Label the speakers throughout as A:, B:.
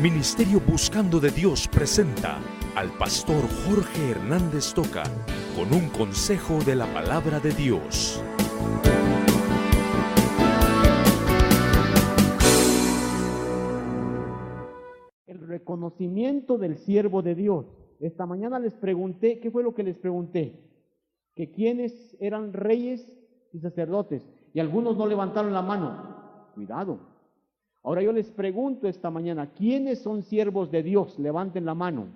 A: Ministerio Buscando de Dios presenta al pastor Jorge Hernández Toca con un consejo de la palabra de Dios.
B: El reconocimiento del siervo de Dios. Esta mañana les pregunté, ¿qué fue lo que les pregunté? Que quiénes eran reyes y sacerdotes, y algunos no levantaron la mano. Cuidado. Ahora yo les pregunto esta mañana, ¿quiénes son siervos de Dios? Levanten la mano.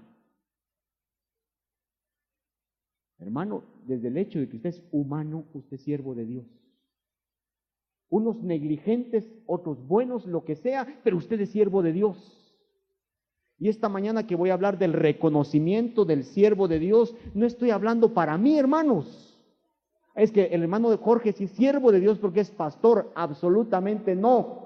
B: Hermano, desde el hecho de que usted es humano, usted es siervo de Dios. Unos negligentes, otros buenos, lo que sea, pero usted es siervo de Dios. Y esta mañana que voy a hablar del reconocimiento del siervo de Dios, no estoy hablando para mí, hermanos. Es que el hermano de Jorge sí es siervo de Dios porque es pastor. Absolutamente no.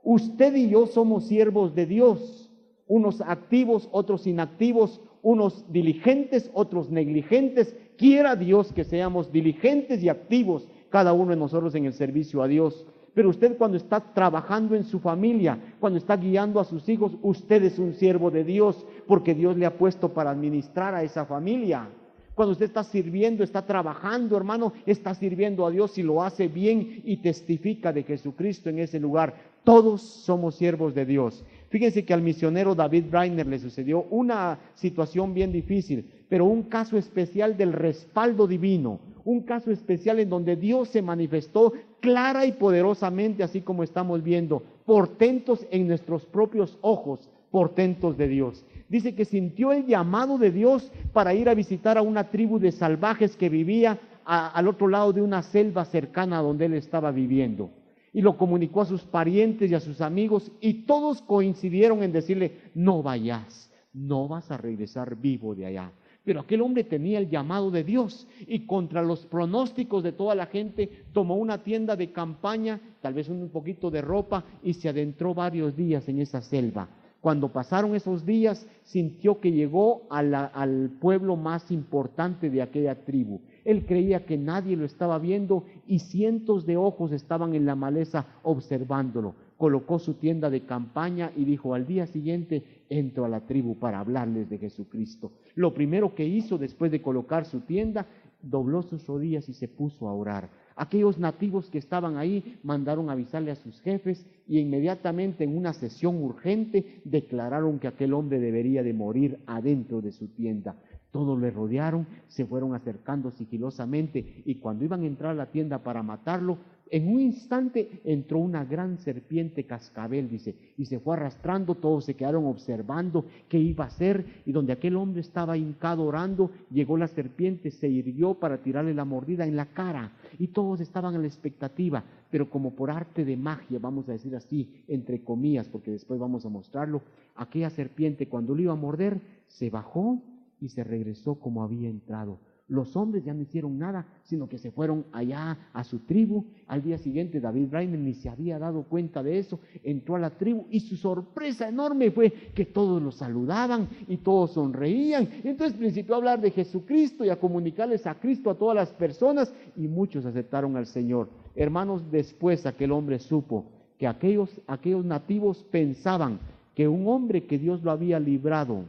B: Usted y yo somos siervos de Dios, unos activos, otros inactivos, unos diligentes, otros negligentes. Quiera Dios que seamos diligentes y activos, cada uno de nosotros en el servicio a Dios. Pero usted cuando está trabajando en su familia, cuando está guiando a sus hijos, usted es un siervo de Dios, porque Dios le ha puesto para administrar a esa familia. Cuando usted está sirviendo, está trabajando, hermano, está sirviendo a Dios y lo hace bien y testifica de Jesucristo en ese lugar. Todos somos siervos de Dios. Fíjense que al misionero David Brainerd le sucedió una situación bien difícil, pero un caso especial del respaldo divino, un caso especial en donde Dios se manifestó clara y poderosamente, así como estamos viendo, portentos en nuestros propios ojos, portentos de Dios. Dice que sintió el llamado de Dios para ir a visitar a una tribu de salvajes que vivía al otro lado de una selva cercana a donde él estaba viviendo. Y lo comunicó a sus parientes y a sus amigos, y todos coincidieron en decirle: no vayas, no vas a regresar vivo de allá. Pero aquel hombre tenía el llamado de Dios, y contra los pronósticos de toda la gente, tomó una tienda de campaña, tal vez un poquito de ropa, y se adentró varios días en esa selva. Cuando pasaron esos días, sintió que llegó al pueblo más importante de aquella tribu. Él creía que nadie lo estaba viendo y cientos de ojos estaban en la maleza observándolo. Colocó su tienda de campaña y dijo: al día siguiente entro a la tribu para hablarles de Jesucristo. Lo primero que hizo después de colocar su tienda, dobló sus rodillas y se puso a orar. Aquellos nativos que estaban ahí mandaron avisarle a sus jefes y inmediatamente en una sesión urgente declararon que aquel hombre debería de morir adentro de su tienda. Todos le rodearon, se fueron acercando sigilosamente y cuando iban a entrar a la tienda para matarlo, en un instante entró una gran serpiente cascabel, dice, y se fue arrastrando. Todos se quedaron observando qué iba a hacer, y donde aquel hombre estaba hincado orando, llegó la serpiente, se irguió para tirarle la mordida en la cara, y todos estaban en la expectativa, pero como por arte de magia, vamos a decir así, entre comillas, porque después vamos a mostrarlo, aquella serpiente cuando lo iba a morder, se bajó y se regresó como había entrado. Los hombres ya no hicieron nada, sino que se fueron allá a su tribu. Al día siguiente David Brainerd ni se había dado cuenta de eso, entró a la tribu y su sorpresa enorme fue que todos lo saludaban y todos sonreían. Entonces principió a hablar de Jesucristo y a comunicarles a Cristo a todas las personas y muchos aceptaron al Señor. Hermanos, después aquel hombre supo que aquellos nativos pensaban que un hombre que Dios lo había librado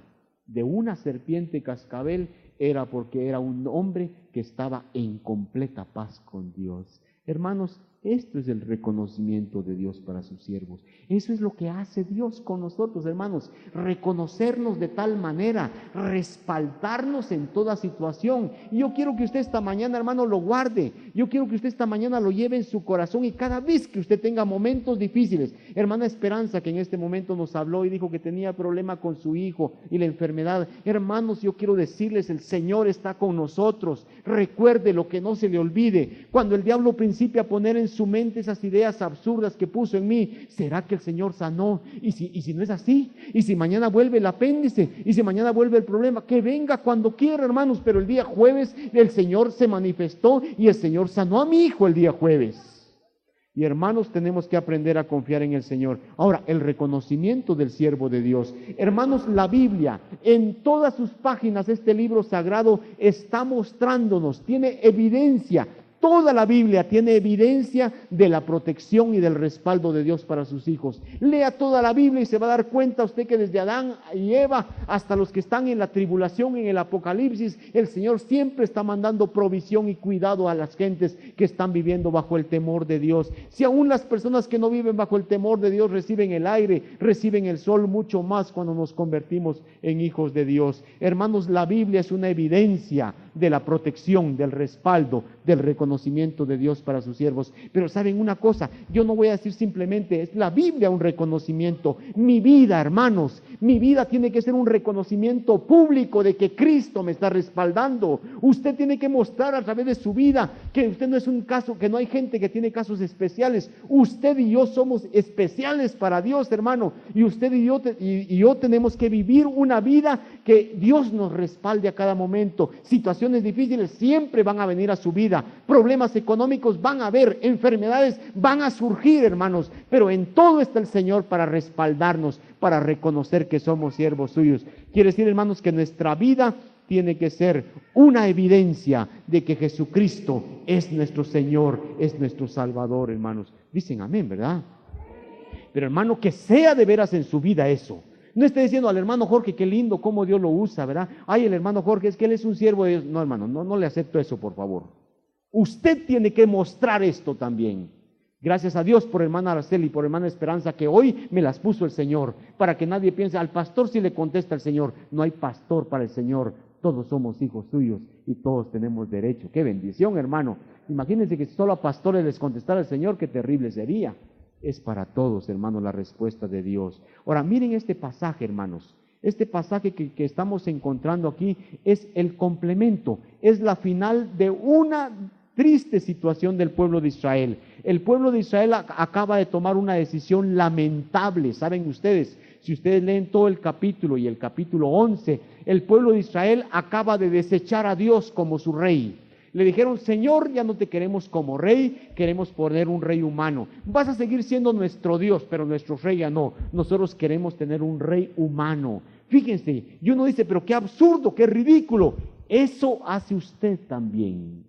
B: de una serpiente cascabel era porque era un hombre que estaba en completa paz con Dios. Hermanos, esto es el reconocimiento de Dios para sus siervos. Eso es lo que hace Dios con nosotros, hermanos. Reconocernos de tal manera, respaldarnos en toda situación. Y yo quiero que usted esta mañana, hermano, lo guarde. Yo quiero que usted esta mañana lo lleve en su corazón y cada vez que usted tenga momentos difíciles. Hermana Esperanza, que en este momento nos habló y dijo que tenía problema con su hijo y la enfermedad. Hermanos, yo quiero decirles, el Señor está con nosotros. Recuerde lo que no se le olvide. Cuando el diablo principia a poner en su mente esas ideas absurdas que puso en mí, ¿será que el Señor sanó? ¿Y si no es así? ¿Y si mañana vuelve el apéndice? ¿Y si mañana vuelve el problema? Que venga cuando quiera, hermanos, pero el día jueves el Señor se manifestó y el Señor sanó a mi hijo el día jueves. Y hermanos, tenemos que aprender a confiar en el Señor. Ahora, el reconocimiento del siervo de Dios. Hermanos, la Biblia, en todas sus páginas, este libro sagrado está mostrándonos, tiene evidencia Toda la Biblia tiene evidencia de la protección y del respaldo de Dios para sus hijos. Lea toda la Biblia y se va a dar cuenta usted que desde Adán y Eva hasta los que están en la tribulación, en el Apocalipsis, el Señor siempre está mandando provisión y cuidado a las gentes que están viviendo bajo el temor de Dios. Si aún las personas que no viven bajo el temor de Dios reciben el aire, reciben el sol, mucho más cuando nos convertimos en hijos de Dios. Hermanos, la Biblia es una evidencia de la protección, del respaldo, del reconocimiento de Dios para sus siervos. Pero saben una cosa, yo no voy a decir simplemente es la Biblia un reconocimiento. Mi vida, hermanos, mi vida tiene que ser un reconocimiento público de que Cristo me está respaldando. Usted tiene que mostrar a través de su vida que usted no es un caso, que no hay gente que tiene casos especiales. Usted y yo somos especiales para Dios, hermano, y usted y yo tenemos que vivir una vida que Dios nos respalde a cada momento. Situaciones difíciles siempre van a venir a su vida, problemas económicos van a haber, enfermedades van a surgir, hermanos, pero en todo está el Señor para respaldarnos, para reconocer que somos siervos suyos. Quiere decir, hermanos, que nuestra vida tiene que ser una evidencia de que Jesucristo es nuestro Señor, es nuestro Salvador, hermanos. Dicen amén, ¿verdad? Pero hermano, que sea de veras en su vida eso. No esté diciendo al hermano Jorge, qué lindo, cómo Dios lo usa, ¿verdad? Ay, el hermano Jorge, es que él es un siervo de Dios. No, hermano, no le acepto eso, por favor. Usted tiene que mostrar esto también. Gracias a Dios por hermana Araceli y por hermana Esperanza, que hoy me las puso el Señor, para que nadie piense, al pastor sí le contesta el Señor. No hay pastor para el Señor, todos somos hijos suyos y todos tenemos derecho. ¡Qué bendición, hermano! Imagínense que solo a pastores les contestara el Señor, qué terrible sería. Es para todos, hermanos, la respuesta de Dios. Ahora, miren este pasaje, hermanos. Este pasaje que estamos encontrando aquí es el complemento, es la final de una triste situación del pueblo de Israel. El pueblo de Israel acaba de tomar una decisión lamentable, ¿saben ustedes? Si ustedes leen todo el capítulo y el capítulo 11, el pueblo de Israel acaba de desechar a Dios como su rey. Le dijeron, Señor, ya no te queremos como rey, queremos poner un rey humano. Vas a seguir siendo nuestro Dios, pero nuestro rey ya no. Nosotros queremos tener un rey humano. Fíjense, y uno dice, pero qué absurdo, qué ridículo. Eso hace usted también.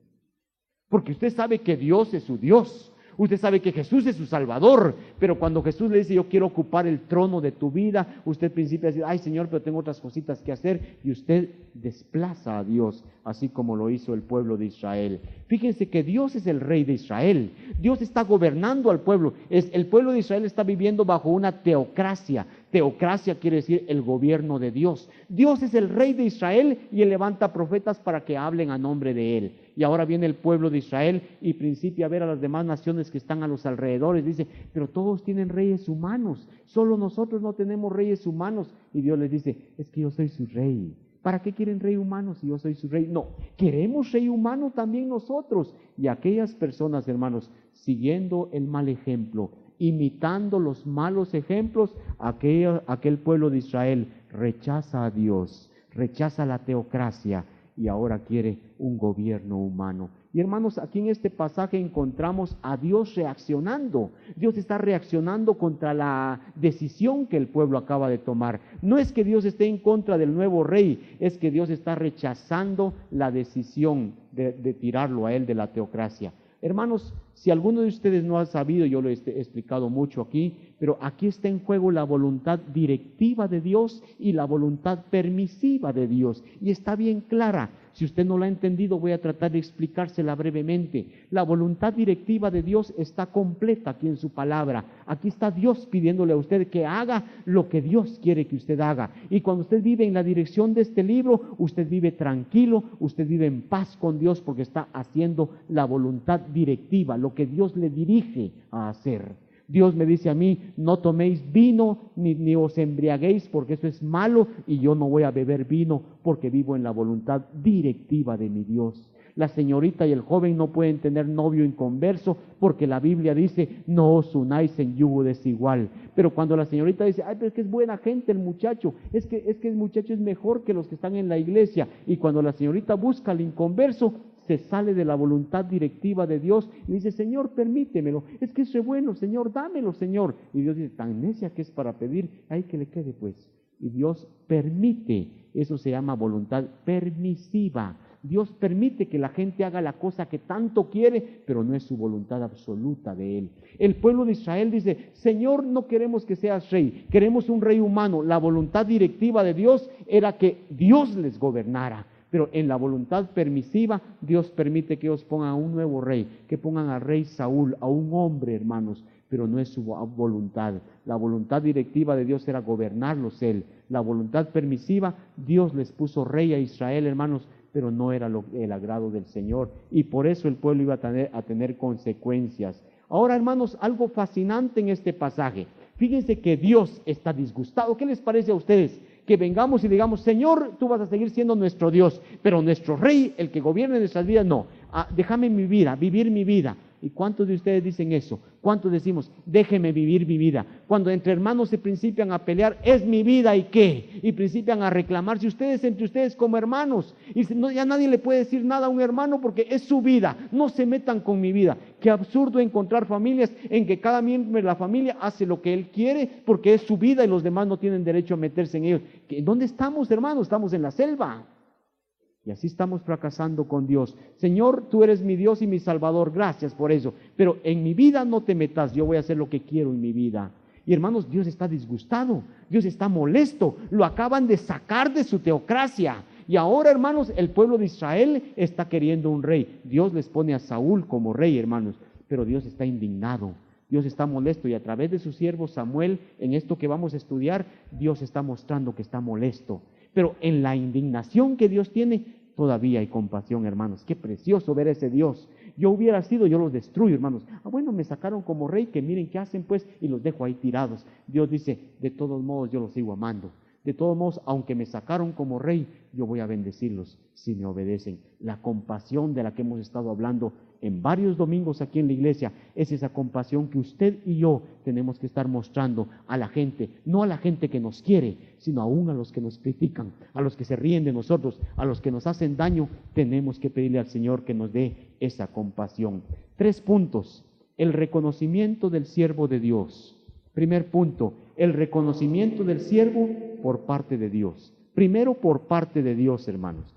B: Porque usted sabe que Dios es su Dios. Usted sabe que Jesús es su Salvador, pero cuando Jesús le dice, yo quiero ocupar el trono de tu vida, usted principia a decir, ay Señor, pero tengo otras cositas que hacer, y usted desplaza a Dios, así como lo hizo el pueblo de Israel. Fíjense que Dios es el rey de Israel, Dios está gobernando al pueblo, el pueblo de Israel está viviendo bajo una teocracia. Teocracia quiere decir el gobierno de Dios. Dios es el rey de Israel y él levanta profetas para que hablen a nombre de él. Y ahora viene el pueblo de Israel y principia a ver a las demás naciones que están a los alrededores. Dice, pero todos tienen reyes humanos, solo nosotros no tenemos reyes humanos. Y Dios les dice, es que yo soy su rey. ¿Para qué quieren rey humano si yo soy su rey? No, queremos rey humano también nosotros. Y aquellas personas, hermanos, siguiendo el mal ejemplo, imitando los malos ejemplos, aquel pueblo de Israel rechaza a Dios, rechaza la teocracia y ahora quiere un gobierno humano. Y hermanos, aquí en este pasaje encontramos a Dios reaccionando. Dios está reaccionando contra la decisión que el pueblo acaba de tomar. No es que Dios esté en contra del nuevo rey, es que Dios está rechazando la decisión de tirarlo a él de la teocracia. Hermanos, si alguno de ustedes no ha sabido, yo lo he explicado mucho aquí, pero aquí está en juego la voluntad directiva de Dios y la voluntad permisiva de Dios. Y está bien clara. Si usted no la ha entendido, voy a tratar de explicársela brevemente. La voluntad directiva de Dios está completa aquí en su palabra. Aquí está Dios pidiéndole a usted que haga lo que Dios quiere que usted haga. Y cuando usted vive en la dirección de este libro, usted vive tranquilo, usted vive en paz con Dios porque está haciendo la voluntad directiva, lo que Dios le dirige a hacer. Dios me dice a mí, no toméis vino ni os embriaguéis porque eso es malo y yo no voy a beber vino porque vivo en la voluntad directiva de mi Dios. La señorita y el joven no pueden tener novio inconverso porque la Biblia dice, no os unáis en yugo desigual. Pero cuando la señorita dice, ay, pero es que es buena gente el muchacho, es que el muchacho es mejor que los que están en la iglesia. Y cuando la señorita busca al inconverso, se sale de la voluntad directiva de Dios y dice, Señor, permítemelo, es que es bueno, Señor, dámelo, Señor. Y Dios dice, tan necia que es para pedir, ahí que le quede pues. Y Dios permite, eso se llama voluntad permisiva. Dios permite que la gente haga la cosa que tanto quiere, pero no es su voluntad absoluta de Él. El pueblo de Israel dice, Señor, no queremos que seas rey, queremos un rey humano. La voluntad directiva de Dios era que Dios les gobernara. Pero en la voluntad permisiva, Dios permite que ellos pongan a un nuevo rey, que pongan al rey Saúl, a un hombre, hermanos, pero no es su voluntad. La voluntad directiva de Dios era gobernarlos Él. La voluntad permisiva, Dios les puso rey a Israel, hermanos, pero no era el agrado del Señor. Y por eso el pueblo iba a tener consecuencias. Ahora, hermanos, algo fascinante en este pasaje. Fíjense que Dios está disgustado. ¿Qué les parece a ustedes? Que vengamos y digamos, Señor, tú vas a seguir siendo nuestro Dios, pero nuestro rey, el que gobierne nuestras vidas, no. Déjame mi vida, vivir mi vida. ¿Y cuántos de ustedes dicen eso? ¿Cuántos decimos, déjeme vivir mi vida? Cuando entre hermanos se principian a pelear, es mi vida y qué, y principian a reclamarse ustedes entre ustedes como hermanos, y ya nadie le puede decir nada a un hermano porque es su vida, no se metan con mi vida. Qué absurdo encontrar familias en que cada miembro de la familia hace lo que él quiere porque es su vida y los demás no tienen derecho a meterse en ellos. ¿Dónde estamos, hermanos? Estamos en la selva. Y así estamos fracasando con Dios. Señor, tú eres mi Dios y mi Salvador, gracias por eso. Pero en mi vida no te metas, yo voy a hacer lo que quiero en mi vida. Y hermanos, Dios está disgustado, Dios está molesto, lo acaban de sacar de su teocracia. Y ahora, hermanos, el pueblo de Israel está queriendo un rey. Dios les pone a Saúl como rey, hermanos, pero Dios está indignado. Dios está molesto y a través de su siervo Samuel, en esto que vamos a estudiar, Dios está mostrando que está molesto. Pero en la indignación que Dios tiene, todavía hay compasión, hermanos. Qué precioso ver a ese Dios. Yo los destruyo, hermanos. Bueno, me sacaron como rey, que miren qué hacen pues, y los dejo ahí tirados. Dios dice, de todos modos yo los sigo amando. De todos modos, aunque me sacaron como rey, yo voy a bendecirlos si me obedecen. La compasión de la que hemos estado hablando en varios domingos aquí en la iglesia, es esa compasión que usted y yo tenemos que estar mostrando a la gente, no a la gente que nos quiere, sino aún a los que nos critican, a los que se ríen de nosotros, a los que nos hacen daño. Tenemos que pedirle al Señor que nos dé esa compasión. 3 puntos. El reconocimiento del siervo de Dios. Primer punto, el reconocimiento del siervo por parte de Dios. Primero por parte de Dios, hermanos.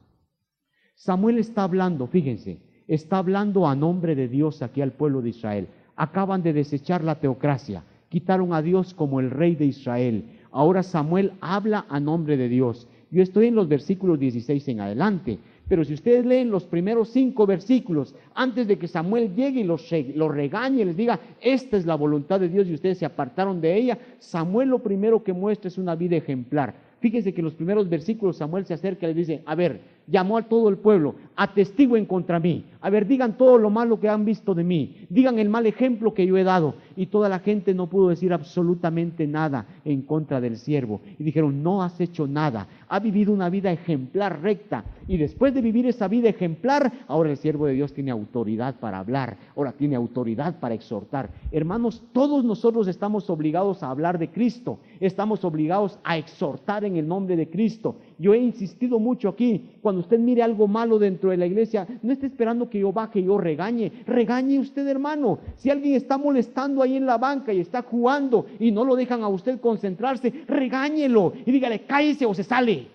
B: Samuel está hablando, fíjense, está hablando a nombre de Dios aquí al pueblo de Israel. Acaban de desechar la teocracia, quitaron a Dios como el rey de Israel. Ahora Samuel habla a nombre de Dios. Yo estoy en los versículos 16 en adelante, pero si ustedes leen los primeros 5 versículos, antes de que Samuel llegue y los regañe y les diga, esta es la voluntad de Dios y ustedes se apartaron de ella, Samuel lo primero que muestra es una vida ejemplar. Fíjense que en los primeros versículos Samuel se acerca y le dice, a ver, llamó a todo el pueblo, atestiguen contra mí, a ver, digan todo lo malo que han visto de mí, digan el mal ejemplo que yo he dado. Y toda la gente no pudo decir absolutamente nada en contra del siervo. Y dijeron, no has hecho nada, ha vivido una vida ejemplar, recta. Y después de vivir esa vida ejemplar, ahora el siervo de Dios tiene autoridad para hablar, ahora tiene autoridad para exhortar. Hermanos, todos nosotros estamos obligados a hablar de Cristo, estamos obligados a exhortar en el nombre de Cristo. Yo he insistido mucho aquí, cuando usted mire algo malo dentro de la iglesia, no esté esperando que yo baje y yo regañe usted, hermano. Si alguien está molestando ahí en la banca y está jugando y no lo dejan a usted concentrarse, regáñelo y dígale, cállese o se sale.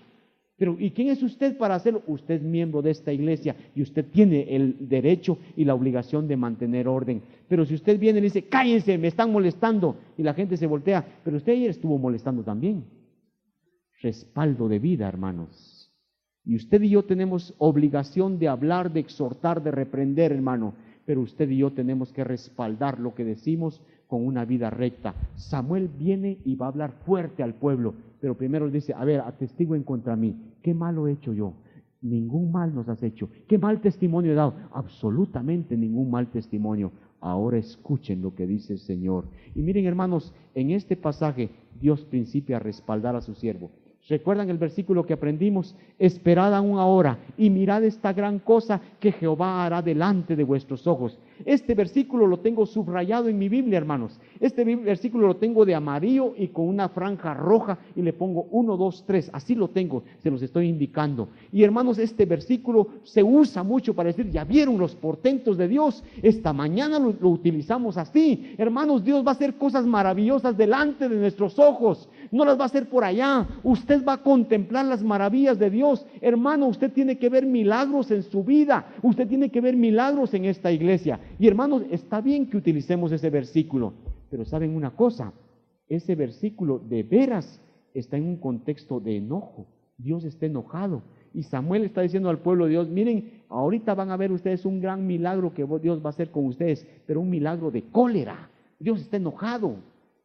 B: Pero ¿y quién es usted para hacerlo? Usted es miembro de esta iglesia y usted tiene el derecho y la obligación de mantener orden. Pero si usted viene y le dice, cállense, me están molestando, y la gente se voltea, pero usted ayer estuvo molestando también. Respaldo de vida, hermanos. Y usted y yo tenemos obligación de hablar, de exhortar, de reprender, hermano. Pero usted y yo tenemos que respaldar lo que decimos con una vida recta. Samuel viene y va a hablar fuerte al pueblo, pero primero dice, a ver, atestiguen contra mí. ¿Qué malo he hecho yo? Ningún mal nos has hecho. ¿Qué mal testimonio he dado? Absolutamente ningún mal testimonio. Ahora escuchen lo que dice el Señor. Y miren, hermanos, en este pasaje Dios principia a respaldar a su siervo. ¿Recuerdan el versículo que aprendimos? Esperad aún ahora y mirad esta gran cosa que Jehová hará delante de vuestros ojos. Este versículo lo tengo subrayado en mi Biblia, hermanos. Este versículo lo tengo de amarillo y con una franja roja y le pongo 1, 2, 3. Así lo tengo, se los estoy indicando. Y hermanos, este versículo se usa mucho para decir, ¿ya vieron los portentos de Dios? Esta mañana lo utilizamos así. Hermanos, Dios va a hacer cosas maravillosas delante de nuestros ojos. no las va a hacer por allá. Usted va a contemplar las maravillas de Dios. Hermano, usted tiene que ver milagros en su vida. Usted tiene que ver milagros en esta iglesia. Y hermanos, está bien que utilicemos ese versículo, pero ¿saben una cosa? Ese versículo de veras está en un contexto de enojo. Dios está enojado. Y Samuel está diciendo al pueblo de Dios, miren, ahorita van a ver ustedes un gran milagro que Dios va a hacer con ustedes, pero un milagro de cólera. Dios está enojado.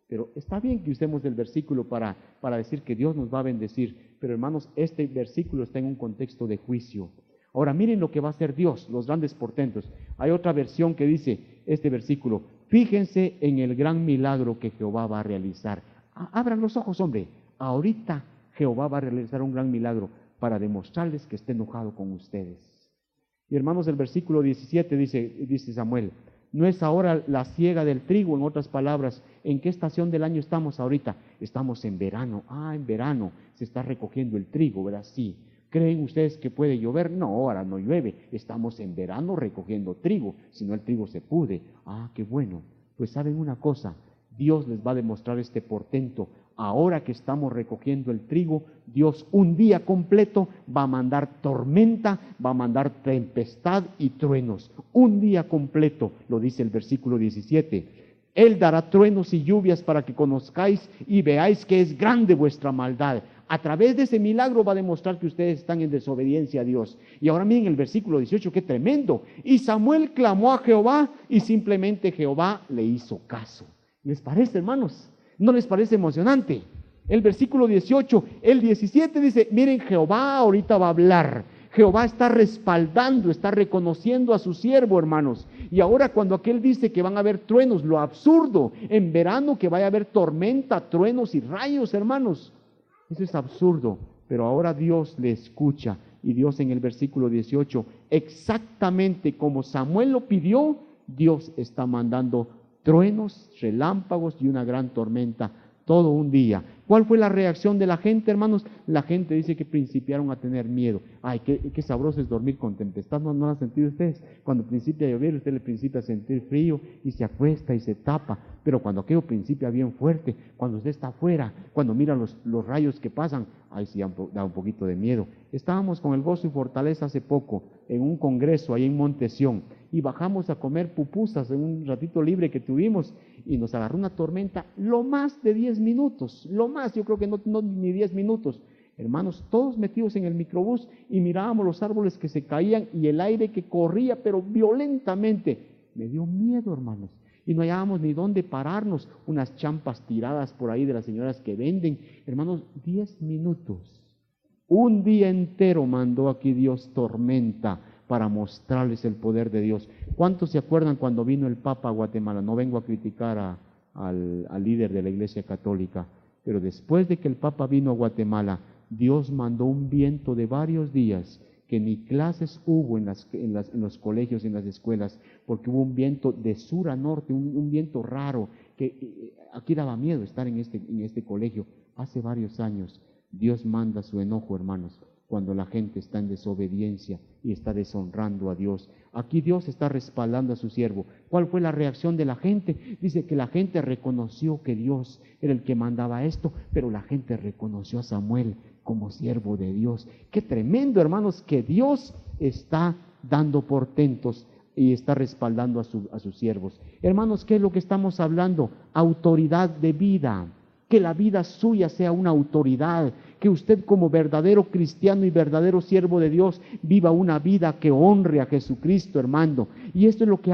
B: Pero está bien que usemos el versículo para decir que Dios nos va a bendecir. Pero hermanos, este versículo está en un contexto de juicio. Ahora miren lo que va a hacer Dios, los grandes portentos. Hay otra versión que dice este versículo, fíjense en el gran milagro que Jehová va a realizar. Abran los ojos, hombre. Ahorita Jehová va a realizar un gran milagro para demostrarles que está enojado con ustedes. Y hermanos, el versículo 17 dice Samuel, no es ahora la siega del trigo, en otras palabras, ¿en qué estación del año estamos ahorita? Estamos en verano. En verano se está recogiendo el trigo, ¿verdad? Sí. ¿Creen ustedes que puede llover? No, ahora no llueve. Estamos en verano recogiendo trigo, si no el trigo se pudre. Qué bueno. Pues saben una cosa, Dios les va a demostrar este portento. Ahora que estamos recogiendo el trigo, Dios un día completo va a mandar tormenta, va a mandar tempestad y truenos. Un día completo, lo dice el versículo 17. Él dará truenos y lluvias para que conozcáis y veáis que es grande vuestra maldad. A través de ese milagro va a demostrar que ustedes están en desobediencia a Dios. Y ahora miren el versículo 18, qué tremendo. Y Samuel clamó a Jehová y simplemente Jehová le hizo caso. ¿Les parece, hermanos? ¿No les parece emocionante? El versículo 18, el 17 dice, miren, Jehová ahorita va a hablar. Jehová está respaldando, está reconociendo a su siervo, hermanos. Y ahora cuando aquel dice que van a haber truenos, lo absurdo, en verano que vaya a haber tormenta, truenos y rayos, hermanos. Eso es absurdo, pero ahora Dios le escucha. Y Dios en el versículo 18, exactamente como Samuel lo pidió, Dios está mandando truenos, relámpagos y una gran tormenta, todo un día. ¿Cuál fue la reacción de la gente, hermanos? La gente dice que principiaron a tener miedo. Qué sabroso es dormir con tempestad, ¿no lo han sentido ustedes? Cuando principia a llover, usted le principia a sentir frío y se acuesta y se tapa, pero cuando aquello principia bien fuerte, cuando usted está afuera, cuando mira los rayos que pasan, ahí sí da un poquito de miedo. Estábamos con el Gozo y Fortaleza hace poco, en un congreso ahí en Monte Sión, y bajamos a comer pupusas en un ratito libre que tuvimos, y nos agarró una tormenta, lo más de 10 minutos, lo más, yo creo que no ni 10 minutos. Hermanos, todos metidos en el microbús y mirábamos los árboles que se caían y el aire que corría, pero violentamente. Me dio miedo, hermanos. Y no hallábamos ni dónde pararnos, unas champas tiradas por ahí de las señoras que venden. Hermanos, 10 minutos. Un día entero mandó aquí Dios tormenta para mostrarles el poder de Dios. ¿Cuántos se acuerdan cuando vino el Papa a Guatemala? No vengo a criticar al líder de la Iglesia Católica, pero después de que el Papa vino a Guatemala, Dios mandó un viento de varios días, que ni clases hubo en los colegios, en las escuelas, porque hubo un viento de sur a norte, un viento raro, que aquí daba miedo estar en este colegio. Hace varios años, Dios manda su enojo, hermanos, cuando la gente está en desobediencia y está deshonrando a Dios. Aquí Dios está respaldando a su siervo. ¿Cuál fue la reacción de la gente? Dice que la gente reconoció que Dios era el que mandaba esto, pero la gente reconoció a Samuel como siervo de Dios. Qué tremendo, hermanos, que Dios está dando portentos y está respaldando a sus siervos. Hermanos, ¿qué es lo que estamos hablando? Autoridad de vida. Que la vida suya sea una autoridad, que usted como verdadero cristiano y verdadero siervo de Dios viva una vida que honre a Jesucristo, hermano. Y esto es lo que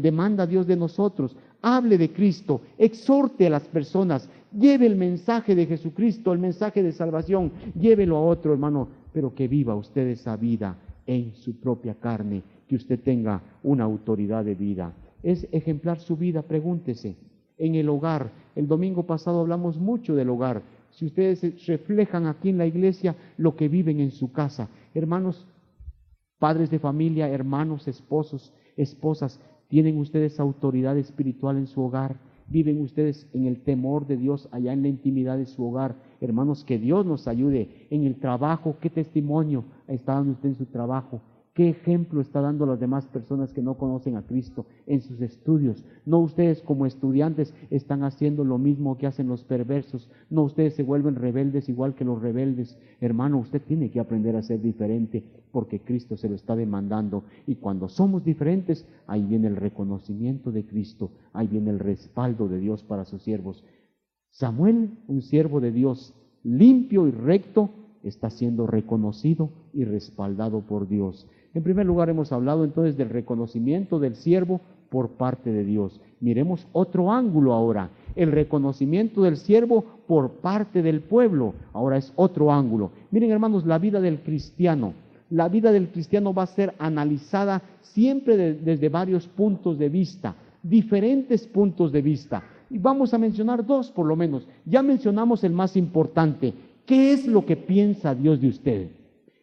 B: demanda Dios de nosotros. Hable de Cristo, exhorte a las personas, lleve el mensaje de Jesucristo, el mensaje de salvación, llévelo a otro, hermano, pero que viva usted esa vida en su propia carne, que usted tenga una autoridad de vida. ¿Es ejemplar su vida? Pregúntese. En el hogar, el domingo pasado hablamos mucho del hogar. Si ustedes reflejan aquí en la iglesia lo que viven en su casa, hermanos, padres de familia, hermanos, esposos, esposas, ¿tienen ustedes autoridad espiritual en su hogar? ¿Viven ustedes en el temor de Dios allá en la intimidad de su hogar? Hermanos, que Dios nos ayude en el trabajo. ¿Qué testimonio está dando usted en su trabajo? ¿Qué ejemplo está dando a las demás personas que no conocen a Cristo en sus estudios? No ustedes como estudiantes están haciendo lo mismo que hacen los perversos. No ustedes se vuelven rebeldes igual que los rebeldes. Hermano, usted tiene que aprender a ser diferente porque Cristo se lo está demandando. Y cuando somos diferentes, ahí viene el reconocimiento de Cristo. Ahí viene el respaldo de Dios para sus siervos. Samuel, un siervo de Dios limpio y recto, está siendo reconocido y respaldado por Dios. En primer lugar, hemos hablado entonces del reconocimiento del siervo por parte de Dios. Miremos otro ángulo ahora, el reconocimiento del siervo por parte del pueblo. Ahora es otro ángulo. Miren, hermanos, la vida del cristiano va a ser analizada siempre desde varios puntos de vista, diferentes puntos de vista. Y vamos a mencionar dos por lo menos. Ya mencionamos el más importante. ¿Qué es lo que piensa Dios de usted?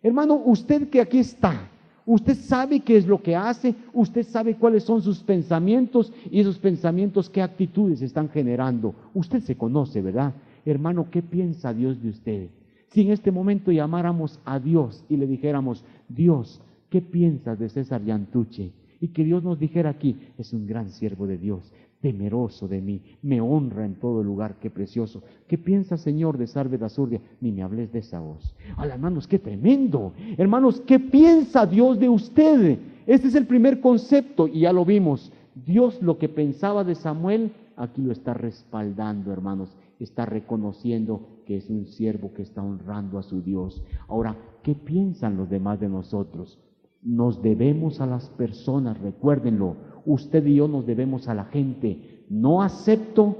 B: Hermano, usted que aquí está, usted sabe qué es lo que hace, usted sabe cuáles son sus pensamientos y esos pensamientos qué actitudes están generando. Usted se conoce, ¿verdad? Hermano, ¿qué piensa Dios de usted? Si en este momento llamáramos a Dios y le dijéramos, Dios, ¿qué piensas de César Yantuche? Y que Dios nos dijera aquí, es un gran siervo de Dios, temeroso de mí, me honra en todo lugar, qué precioso. ¿Qué piensa, Señor, de Sálveda Zurdia? Ni me hables de esa voz. ¡Hala, hermanos, qué tremendo! Hermanos, ¿qué piensa Dios de usted? Este es el primer concepto y ya lo vimos. Dios lo que pensaba de Samuel, aquí lo está respaldando, hermanos. Está reconociendo que es un siervo que está honrando a su Dios. Ahora, ¿qué piensan los demás de nosotros? Nos debemos a las personas, recuérdenlo. Usted y yo nos debemos a la gente. No acepto.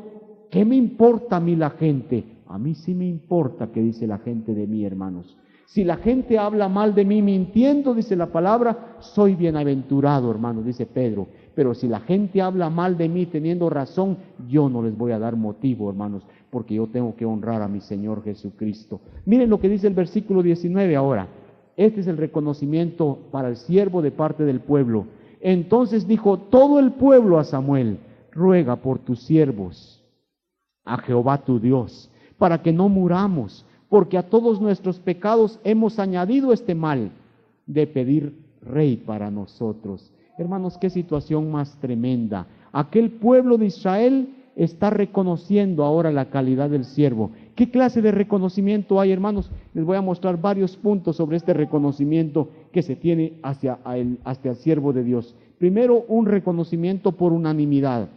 B: ¿Qué me importa a mí la gente? A mí sí me importa qué dice la gente de mí, hermanos. Si la gente habla mal de mí mintiendo, dice la palabra, soy bienaventurado, hermanos, dice Pedro. Pero si la gente habla mal de mí teniendo razón, yo no les voy a dar motivo, hermanos, porque yo tengo que honrar a mi Señor Jesucristo. Miren lo que dice el versículo 19 ahora. Este es el reconocimiento para el siervo de parte del pueblo. Entonces dijo todo el pueblo a Samuel, ruega por tus siervos a Jehová tu Dios, para que no muramos, porque a todos nuestros pecados hemos añadido este mal de pedir rey para nosotros. Hermanos, qué situación más tremenda. Aquel pueblo de Israel está reconociendo ahora la calidad del siervo. ¿Qué clase de reconocimiento hay, hermanos? Les voy a mostrar varios puntos sobre este reconocimiento que se tiene hacia el siervo de Dios. Primero, un reconocimiento por unanimidad.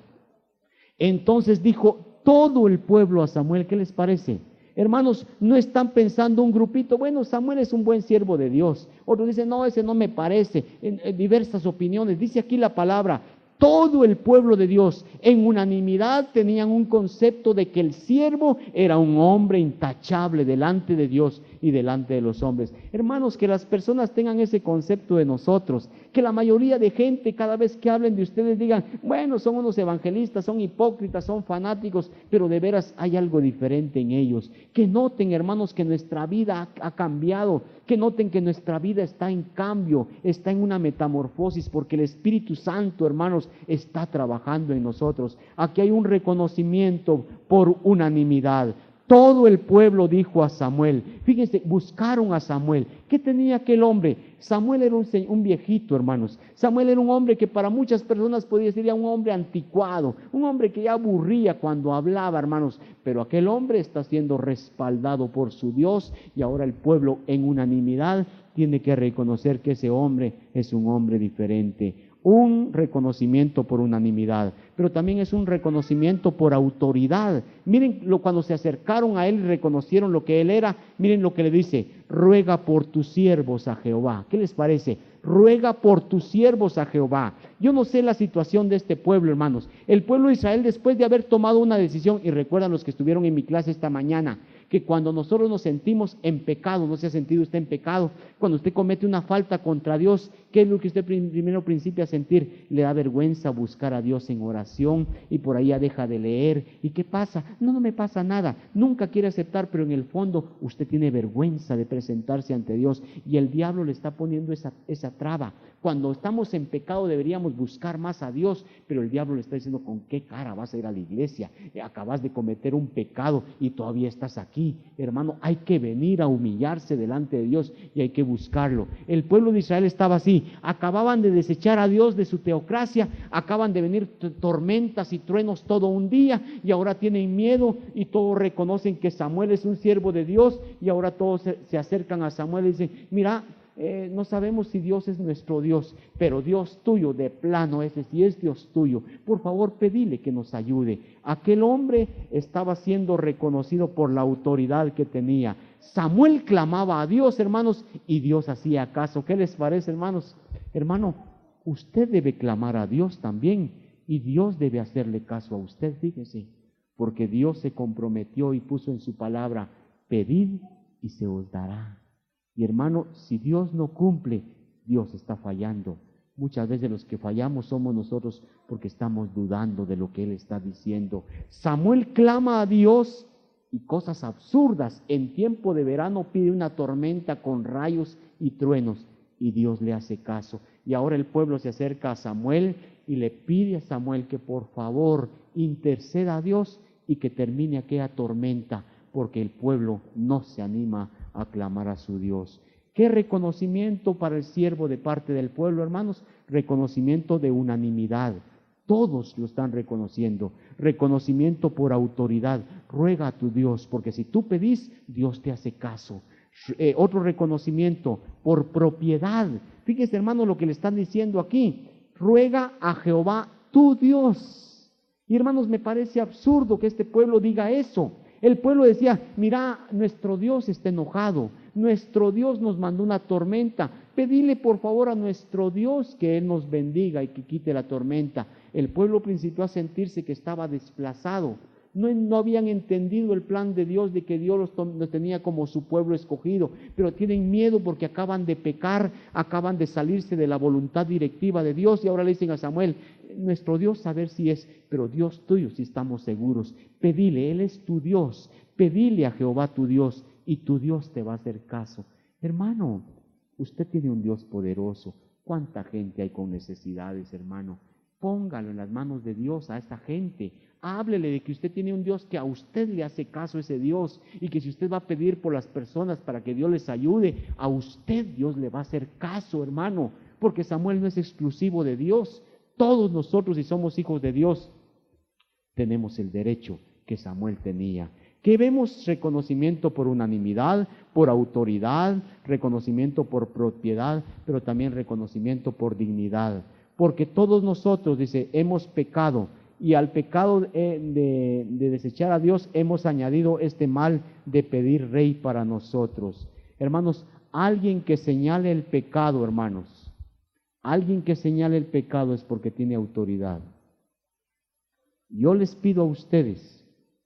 B: Entonces dijo todo el pueblo a Samuel, ¿qué les parece? Hermanos, no están pensando un grupito, bueno, Samuel es un buen siervo de Dios. Otros dicen, no, ese no me parece. En diversas opiniones. Dice aquí la palabra, todo el pueblo de Dios en unanimidad tenían un concepto de que el siervo era un hombre intachable delante de Dios y delante de los hombres. Hermanos, que las personas tengan ese concepto de nosotros, que la mayoría de gente cada vez que hablen de ustedes digan, bueno, son unos evangelistas, son hipócritas, son fanáticos, pero de veras hay algo diferente en ellos. Que noten, hermanos, que nuestra vida ha cambiado, que noten que nuestra vida está en cambio, está en una metamorfosis, porque el Espíritu Santo, hermanos, está trabajando en nosotros. Aquí hay un reconocimiento por unanimidad. Todo el pueblo dijo a Samuel, fíjense, buscaron a Samuel. ¿Qué tenía aquel hombre? Samuel era un viejito, hermanos. Samuel era un hombre que para muchas personas podía ser un hombre anticuado, un hombre que ya aburría cuando hablaba, hermanos. Pero aquel hombre está siendo respaldado por su Dios y ahora el pueblo en unanimidad tiene que reconocer que ese hombre es un hombre diferente. Un reconocimiento por unanimidad, pero también es un reconocimiento por autoridad. Miren, cuando se acercaron a él y reconocieron lo que él era, miren lo que le dice, ruega por tus siervos a Jehová. ¿Qué les parece? Ruega por tus siervos a Jehová. Yo no sé la situación de este pueblo, hermanos. El pueblo de Israel, después de haber tomado una decisión, y recuerdan los que estuvieron en mi clase esta mañana, que cuando nosotros nos sentimos en pecado, no se ha sentido usted en pecado, cuando usted comete una falta contra Dios, ¿qué es lo que usted primero principia a sentir? Le da vergüenza buscar a Dios en oración y por ahí ya deja de leer. ¿Y qué pasa? No me pasa nada. Nunca quiere aceptar, pero en el fondo usted tiene vergüenza de presentarse ante Dios y el diablo le está poniendo esa traba. Cuando estamos en pecado deberíamos buscar más a Dios, pero el diablo le está diciendo, ¿con qué cara vas a ir a la iglesia? Acabas de cometer un pecado y todavía estás aquí. aquí, hermano, hay que venir a humillarse delante de Dios y hay que buscarlo. El pueblo de Israel estaba así, acababan de desechar a Dios de su teocracia, acaban de venir tormentas y truenos todo un día y ahora tienen miedo y todos reconocen que Samuel es un siervo de Dios y ahora todos se acercan a Samuel y dicen, mira, no sabemos si Dios es nuestro Dios, pero Dios tuyo de plano ese, si es Dios tuyo, por favor pedile que nos ayude. Aquel hombre estaba siendo reconocido por la autoridad que tenía. Samuel clamaba a Dios, hermanos, y Dios hacía caso. ¿Qué les parece, hermanos? Hermano, usted debe clamar a Dios también y Dios debe hacerle caso a usted, fíjese, porque Dios se comprometió y puso en su palabra, pedid y se os dará. Y hermano, si Dios no cumple, Dios está fallando. Muchas veces los que fallamos somos nosotros porque estamos dudando de lo que Él está diciendo. Samuel clama a Dios y cosas absurdas. En tiempo de verano pide una tormenta con rayos y truenos y Dios le hace caso. Y ahora el pueblo se acerca a Samuel y le pide a Samuel que por favor interceda a Dios y que termine aquella tormenta, porque el pueblo no se anima a clamar a su Dios. ¿Qué reconocimiento para el siervo de parte del pueblo, hermanos? Reconocimiento de unanimidad. Todos lo están reconociendo. Reconocimiento por autoridad. Ruega a tu Dios, porque si tú pedís, Dios te hace caso. Otro reconocimiento por propiedad. Fíjese, hermano, lo que le están diciendo aquí. Ruega a Jehová tu Dios. Y hermanos, me parece absurdo que este pueblo diga eso. El pueblo decía, mira, nuestro Dios está enojado, nuestro Dios nos mandó una tormenta, pedile por favor a nuestro Dios que Él nos bendiga y que quite la tormenta. El pueblo principió a sentirse que estaba desplazado, no habían entendido el plan de Dios, de que Dios los tenía como su pueblo escogido, pero tienen miedo porque acaban de pecar, acaban de salirse de la voluntad directiva de Dios y ahora le dicen a Samuel, nuestro Dios saber si es, pero Dios tuyo si estamos seguros. Pedile, Él es tu Dios, pedile a Jehová tu Dios y tu Dios te va a hacer caso. Hermano, usted tiene un Dios poderoso. ¿Cuánta gente hay con necesidades, hermano? Póngalo en las manos de Dios a esta gente. Háblele de que usted tiene un Dios que a usted le hace caso ese Dios y que si usted va a pedir por las personas para que Dios les ayude, a usted Dios le va a hacer caso, hermano, porque Samuel no es exclusivo de Dios. Todos nosotros, si somos hijos de Dios, tenemos el derecho que Samuel tenía. Que vemos reconocimiento por unanimidad, por autoridad, reconocimiento por propiedad, pero también reconocimiento por dignidad. Porque todos nosotros, dice, hemos pecado y al pecado de desechar a Dios hemos añadido este mal de pedir rey para nosotros. Hermanos, alguien que señale el pecado, hermanos, alguien que señale el pecado es porque tiene autoridad. Yo les pido a ustedes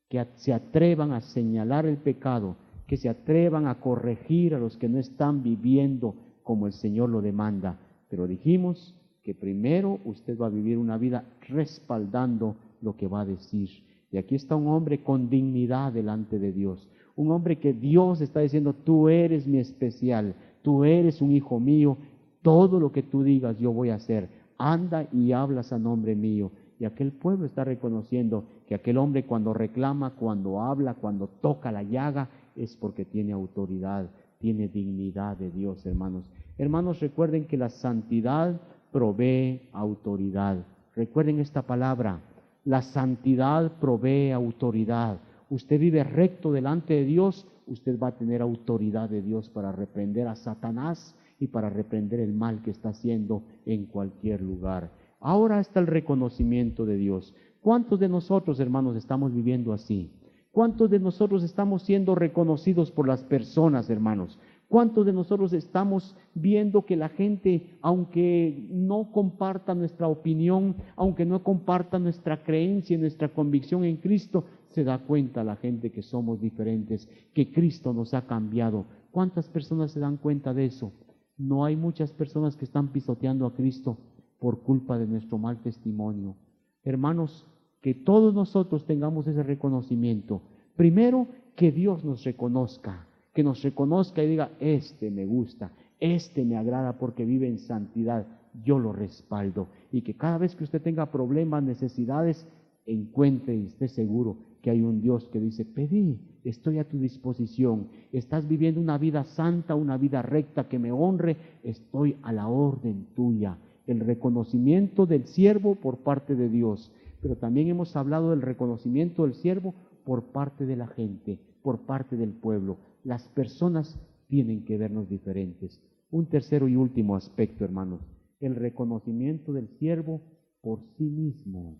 B: que se atrevan a señalar el pecado, que se atrevan a corregir a los que no están viviendo como el Señor lo demanda. Pero dijimos que primero usted va a vivir una vida respaldando lo que va a decir. Y aquí está un hombre con dignidad delante de Dios, un hombre que Dios está diciendo, tú eres mi especial, tú eres un hijo mío, todo lo que tú digas yo voy a hacer, anda y hablas a nombre mío. Y aquel pueblo está reconociendo que aquel hombre cuando reclama, cuando habla, cuando toca la llaga, es porque tiene autoridad, tiene dignidad de Dios, hermanos. Hermanos, recuerden que la santidad provee autoridad. Recuerden esta palabra, la santidad provee autoridad. Usted vive recto delante de Dios, usted va a tener autoridad de Dios para reprender a Satanás y para reprender el mal que está haciendo en cualquier lugar. Ahora está el reconocimiento de Dios. ¿Cuántos de nosotros, hermanos, estamos viviendo así? ¿Cuántos de nosotros estamos siendo reconocidos por las personas, hermanos? ¿Cuántos de nosotros estamos viendo que la gente, aunque no comparta nuestra opinión, aunque no comparta nuestra creencia y nuestra convicción en Cristo, se da cuenta la gente que somos diferentes, que Cristo nos ha cambiado? ¿Cuántas personas se dan cuenta de eso? No hay muchas personas que están pisoteando a Cristo por culpa de nuestro mal testimonio. Hermanos, que todos nosotros tengamos ese reconocimiento. Primero, que Dios nos reconozca, que nos reconozca y diga, este me gusta, este me agrada porque vive en santidad, yo lo respaldo. Y que cada vez que usted tenga problemas, necesidades, encuentre y esté seguro que hay un Dios que dice, pedí, estoy a tu disposición. Estás viviendo una vida santa, una vida recta que me honre, estoy a la orden tuya. El reconocimiento del siervo por parte de Dios, pero también hemos hablado del reconocimiento del siervo por parte de la gente, por parte del pueblo. Las personas tienen que vernos diferentes. Un tercero y último aspecto, hermanos, el reconocimiento del siervo por sí mismo.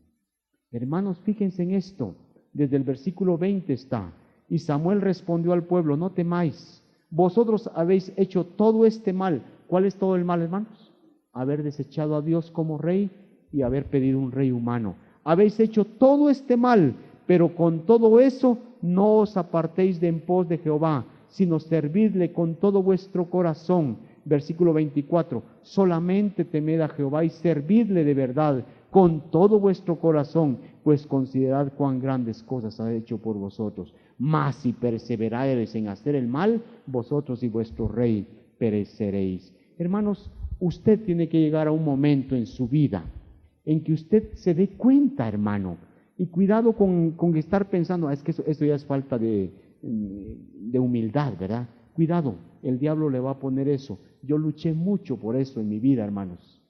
B: Hermanos, fíjense en esto, desde el versículo 20 está, y Samuel respondió al pueblo, no temáis, vosotros habéis hecho todo este mal. ¿Cuál es todo el mal, hermanos? Haber desechado a Dios como rey y haber pedido un rey humano. Habéis hecho todo este mal, pero con todo eso no os apartéis de en pos de Jehová, sino servidle con todo vuestro corazón. Versículo 24, solamente temed a Jehová y servidle de verdad con todo vuestro corazón, pues considerad cuán grandes cosas ha hecho por vosotros. Mas si perseveráis en hacer el mal, vosotros y vuestro rey pereceréis. Hermanos, usted tiene que llegar a un momento en su vida en que usted se dé cuenta, hermano, y cuidado con estar pensando, es que eso ya es falta de humildad, ¿verdad? Cuidado, el diablo le va a poner eso. Yo luché mucho por eso en mi vida, hermanos.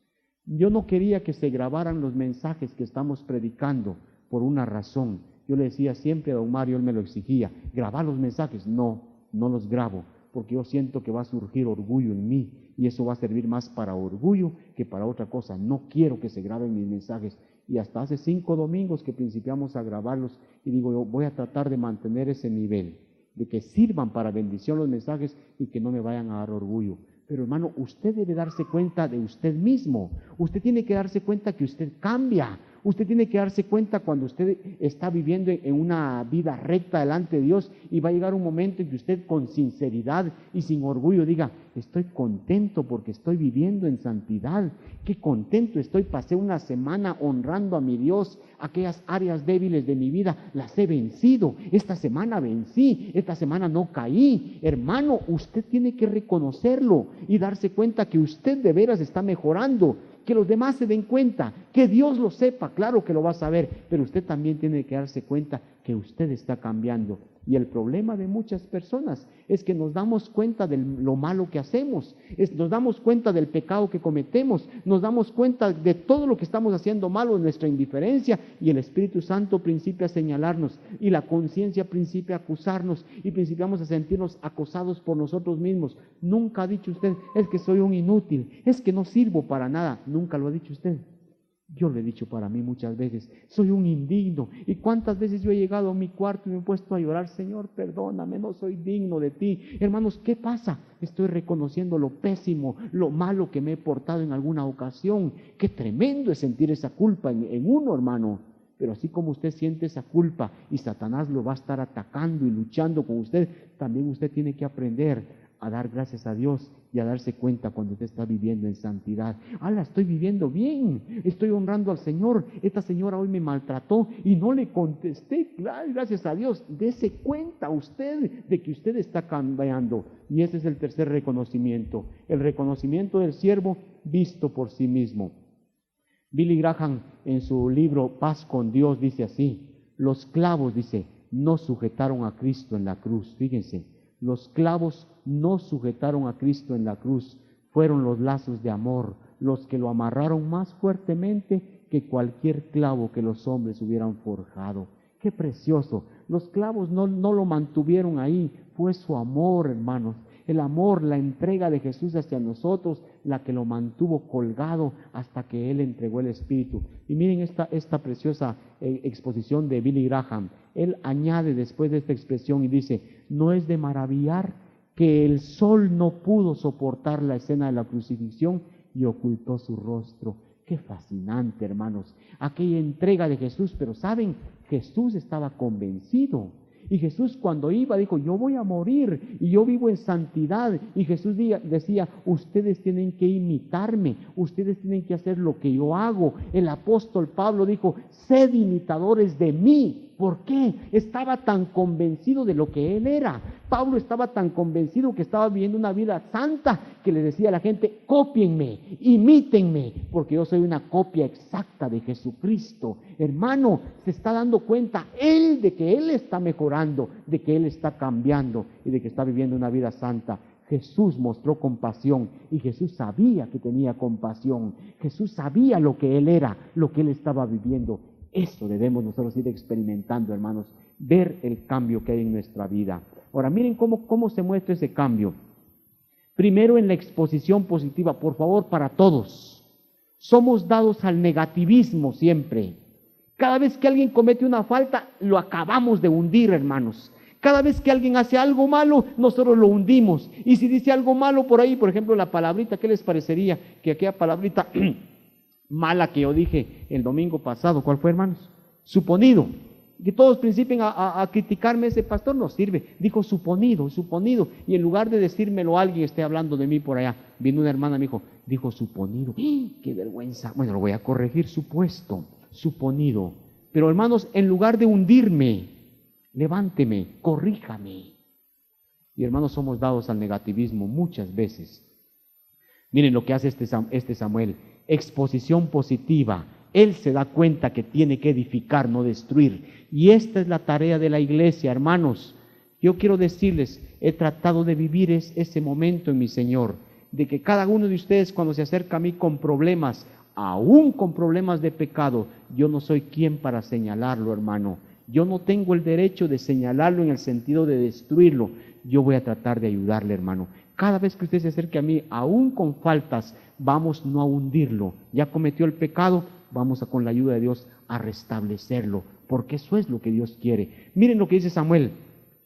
B: Yo no quería que se grabaran los mensajes que estamos predicando por una razón. Yo le decía siempre a don Mario, él me lo exigía, grabar los mensajes. No los grabo, porque yo siento que va a surgir orgullo en mí, y eso va a servir más para orgullo que para otra cosa. No quiero que se graben mis mensajes. Y hasta hace 5 domingos que principiamos a grabarlos, y digo, yo voy a tratar de mantener ese nivel, de que sirvan para bendición los mensajes y que no me vayan a dar orgullo. Pero hermano, usted debe darse cuenta de usted mismo. Usted tiene que darse cuenta que usted cambia. Usted tiene que darse cuenta cuando usted está viviendo en una vida recta delante de Dios, y va a llegar un momento en que usted con sinceridad y sin orgullo diga, estoy contento porque estoy viviendo en santidad. Qué contento estoy, pasé una semana honrando a mi Dios. Aquellas áreas débiles de mi vida las he vencido. Esta semana vencí, esta semana no caí. Hermano, usted tiene que reconocerlo y darse cuenta que usted de veras está mejorando. Que los demás se den cuenta, que Dios lo sepa, claro que lo va a saber, pero usted también tiene que darse cuenta que usted está cambiando. Y el problema de muchas personas es que nos damos cuenta de lo malo que hacemos, nos damos cuenta del pecado que cometemos, nos damos cuenta de todo lo que estamos haciendo malo en nuestra indiferencia, y el Espíritu Santo principia a señalarnos, y la conciencia principia a acusarnos, y principiamos a sentirnos acosados por nosotros mismos. Nunca ha dicho usted, es que soy un inútil, es que no sirvo para nada. Nunca lo ha dicho usted. Yo lo he dicho para mí muchas veces, soy un indigno. ¿Y cuántas veces yo he llegado a mi cuarto y me he puesto a llorar? Señor, perdóname, no soy digno de ti. Hermanos, ¿qué pasa? Estoy reconociendo lo pésimo, lo malo que me he portado en alguna ocasión. Qué tremendo es sentir esa culpa en uno, hermano. Pero así como usted siente esa culpa y Satanás lo va a estar atacando y luchando con usted, también usted tiene que aprender a dar gracias a Dios y a darse cuenta cuando usted está viviendo en santidad. La estoy viviendo bien, estoy honrando al Señor. Esta señora hoy me maltrató y no le contesté, gracias a Dios. Dese cuenta usted de que usted está cambiando. Y ese es el tercer reconocimiento, el reconocimiento del siervo visto por sí mismo. Billy Graham en su libro Paz con Dios dice así: los clavos, dice, no sujetaron a Cristo en la cruz. Fíjense, los clavos no sujetaron a Cristo en la cruz, fueron los lazos de amor los que lo amarraron más fuertemente que cualquier clavo que los hombres hubieran forjado. ¡Qué precioso! Los clavos no lo mantuvieron ahí, fue su amor, hermanos. El amor, la entrega de Jesús hacia nosotros, la que lo mantuvo colgado hasta que Él entregó el Espíritu. Y miren esta preciosa exposición de Billy Graham. Él añade después de esta expresión y dice: no es de maravillar que el sol no pudo soportar la escena de la crucifixión y ocultó su rostro. Qué fascinante, hermanos, aquella entrega de Jesús. Pero ¿saben? Jesús estaba convencido. Y Jesús cuando iba dijo: yo voy a morir y yo vivo en santidad. Y Jesús decía: ustedes tienen que imitarme, ustedes tienen que hacer lo que yo hago. El apóstol Pablo dijo: sed imitadores de mí, ¿Por qué? Estaba tan convencido de lo que él era. Pablo estaba tan convencido que estaba viviendo una vida santa que le decía a la gente, cópienme, imítenme, porque yo soy una copia exacta de Jesucristo. Hermano, se está dando cuenta él de que él está mejorando, de que él está cambiando y de que está viviendo una vida santa. Jesús mostró compasión y Jesús sabía que tenía compasión. Jesús sabía lo que él era, lo que él estaba viviendo. Eso debemos nosotros ir experimentando, hermanos, ver el cambio que hay en nuestra vida. Ahora, miren cómo se muestra ese cambio. Primero, en la exposición positiva, por favor, para todos. Somos dados al negativismo siempre. Cada vez que alguien comete una falta, lo acabamos de hundir, hermanos. Cada vez que alguien hace algo malo, nosotros lo hundimos. Y si dice algo malo por ahí, por ejemplo, la palabrita, ¿qué les parecería? Que aquella palabrita mala que yo dije el domingo pasado, ¿cuál fue, hermanos? Suponido. Que todos principien a criticarme, ese pastor no sirve. Dijo suponido. Y en lugar de decírmelo a alguien, esté hablando de mí por allá, vino una hermana y me dijo suponido. ¡Qué vergüenza! Bueno, lo voy a corregir, supuesto, suponido. Pero hermanos, en lugar de hundirme, levánteme, corríjame. Y hermanos, somos dados al negativismo muchas veces. Miren lo que hace este Samuel. Exposición positiva. Él se da cuenta que tiene que edificar, no destruir. Y esta es la tarea de la iglesia, hermanos. Yo quiero decirles, he tratado de vivir ese momento en mi Señor, de que cada uno de ustedes cuando se acerca a mí con problemas, aún con problemas de pecado, yo no soy quien para señalarlo, hermano. Yo no tengo el derecho de señalarlo en el sentido de destruirlo. Yo voy a tratar de ayudarle, hermano. Cada vez que usted se acerque a mí, aún con faltas, vamos no a hundirlo. Ya cometió el pecado, vamos con la ayuda de Dios a restablecerlo, porque eso es lo que Dios quiere. Miren lo que dice Samuel,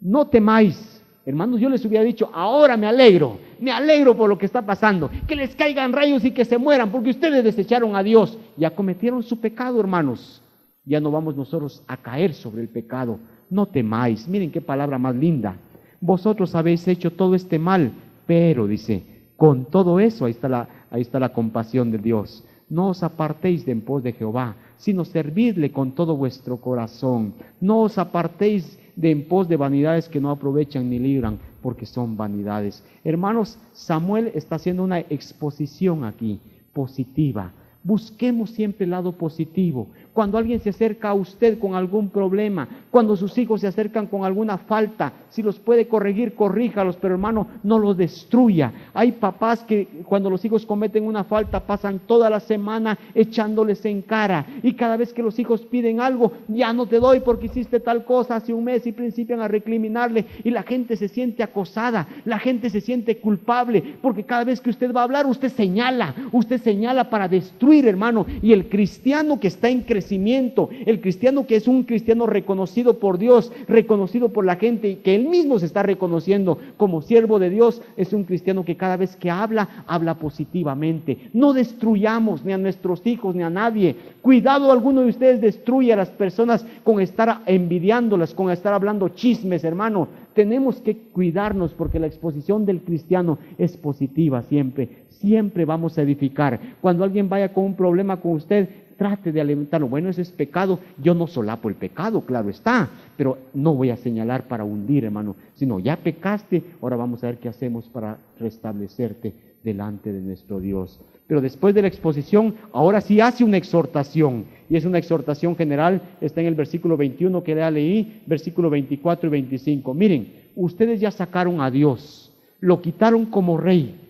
B: no temáis. Hermanos, yo les hubiera dicho, ahora me alegro por lo que está pasando, que les caigan rayos y que se mueran, porque ustedes desecharon a Dios, ya cometieron su pecado, hermanos. Ya no vamos nosotros a caer sobre el pecado. No temáis. Miren qué palabra más linda. Vosotros habéis hecho todo este mal, pero, dice, con todo eso, ahí está la compasión de Dios. No os apartéis de en pos de Jehová, sino servidle con todo vuestro corazón. No os apartéis de en pos de vanidades que no aprovechan ni libran, porque son vanidades. Hermanos, Samuel está haciendo una exposición aquí, positiva. Busquemos siempre el lado positivo. Cuando alguien se acerca a usted con algún problema, cuando sus hijos se acercan con alguna falta, si los puede corregir, corríjalos, pero hermano, no los destruya. Hay papás que cuando los hijos cometen una falta pasan toda la semana echándoles en cara, y cada vez que los hijos piden algo, ya no te doy porque hiciste tal cosa hace un mes, y principian a recriminarle, y la gente se siente acosada, la gente se siente culpable, porque cada vez que usted va a hablar, usted señala para destruir, hermano. Y el cristiano que está en crecimiento, el cristiano que es un cristiano reconocido por Dios, reconocido por la gente, y que él mismo se está reconociendo como siervo de Dios, es un cristiano que cada vez que habla positivamente. No destruyamos ni a nuestros hijos ni a nadie. Cuidado, alguno de ustedes destruye a las personas con estar envidiándolas, con estar hablando chismes, hermano. Tenemos que cuidarnos porque la exposición del cristiano es positiva siempre. Siempre vamos a edificar. Cuando alguien vaya con un problema con usted, trate de alimentarlo. Bueno, eso es pecado. Yo no solapo el pecado, claro está, pero no voy a señalar para hundir, hermano, sino ya pecaste, ahora vamos a ver qué hacemos para restablecerte delante de nuestro Dios. Pero después de la exposición, ahora sí hace una exhortación, y es una exhortación general. Está en el versículo 21 que ya leí, versículo 24 y 25. Miren, ustedes ya sacaron a Dios, lo quitaron como rey,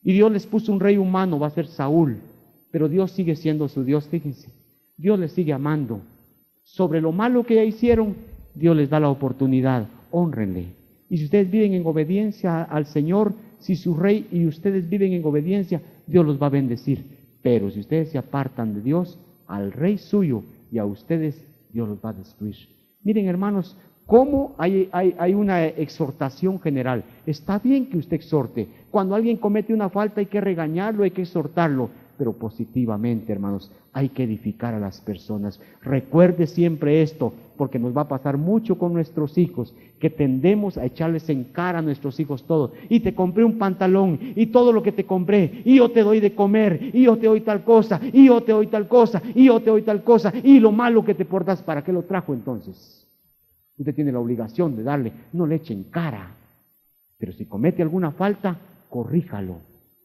B: y Dios les puso un rey humano, va a ser Saúl. Pero Dios sigue siendo su Dios, fíjense. Dios les sigue amando. Sobre lo malo que ya hicieron, Dios les da la oportunidad. Hónrenle. Y si ustedes viven en obediencia al Señor, si su rey y ustedes viven en obediencia, Dios los va a bendecir. Pero si ustedes se apartan de Dios, al rey suyo y a ustedes, Dios los va a destruir. Miren, hermanos, cómo hay una exhortación general. Está bien que usted exhorte. Cuando alguien comete una falta hay que regañarlo, hay que exhortarlo. pero positivamente, hermanos. Hay que edificar a las personas. Recuerde siempre esto, porque nos va a pasar mucho con nuestros hijos, que tendemos a echarles en cara a nuestros hijos todo. Y te compré un pantalón, y todo lo que te compré, y yo te doy de comer, y yo te doy tal cosa, y yo te doy tal cosa, y yo te doy tal cosa, y lo malo que te portas, ¿para qué lo trajo entonces? Usted tiene la obligación de darle, no le eche en cara. Pero si comete alguna falta, corríjalo,